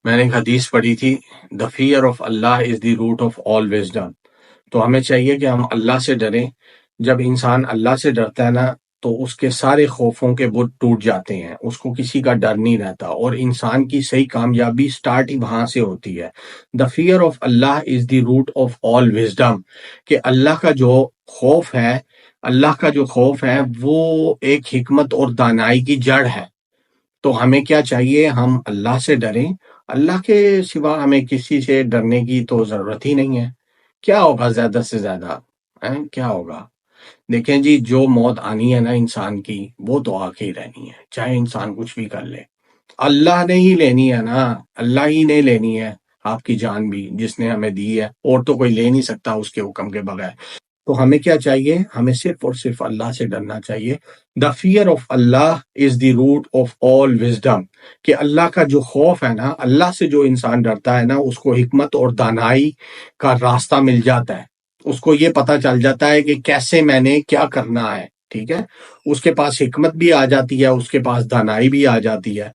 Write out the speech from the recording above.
میں نے ایک حدیث پڑھی تھی، the fear of Allah is the root of all wisdom. تو ہمیں چاہیے کہ ہم اللہ سے ڈریں۔ جب انسان اللہ سے ڈرتا ہے نا تو اس کے سارے خوفوں کے بت ٹوٹ جاتے ہیں، اس کو کسی کا ڈر نہیں رہتا، اور انسان کی صحیح کامیابی سٹارٹ ہی وہاں سے ہوتی ہے۔ The fear of Allah is the root of all wisdom, کہ اللہ کا جو خوف ہے، اللہ کا جو خوف ہے وہ ایک حکمت اور دانائی کی جڑ ہے۔ تو ہمیں کیا چاہیے؟ ہم اللہ سے ڈریں، اللہ کے سوا ہمیں کسی سے ڈرنے کی تو ضرورت ہی نہیں ہے۔ کیا ہوگا زیادہ سے زیادہ؟ کیا ہوگا؟ دیکھیں جی، جو موت آنی ہے نا انسان کی، وہ تو آ کے ہی رہنی ہے، چاہے انسان کچھ بھی کر لے۔ اللہ نے ہی لینی ہے نا، اللہ ہی نے لینی ہے آپ کی جان بھی، جس نے ہمیں دی ہے، اور تو کوئی لے نہیں سکتا اس کے حکم کے بغیر۔ تو ہمیں کیا چاہیے؟ ہمیں صرف اور صرف اللہ سے ڈرنا چاہیے۔ The fear of Allah is the root of all wisdom, کہ اللہ کا جو خوف ہے نا، اللہ سے جو انسان ڈرتا ہے نا، اس کو حکمت اور دانائی کا راستہ مل جاتا ہے، اس کو یہ پتا چل جاتا ہے کہ کیسے میں نے کیا کرنا ہے، ٹھیک ہے؟ اس کے پاس حکمت بھی آ جاتی ہے، اس کے پاس دانائی بھی آ جاتی ہے۔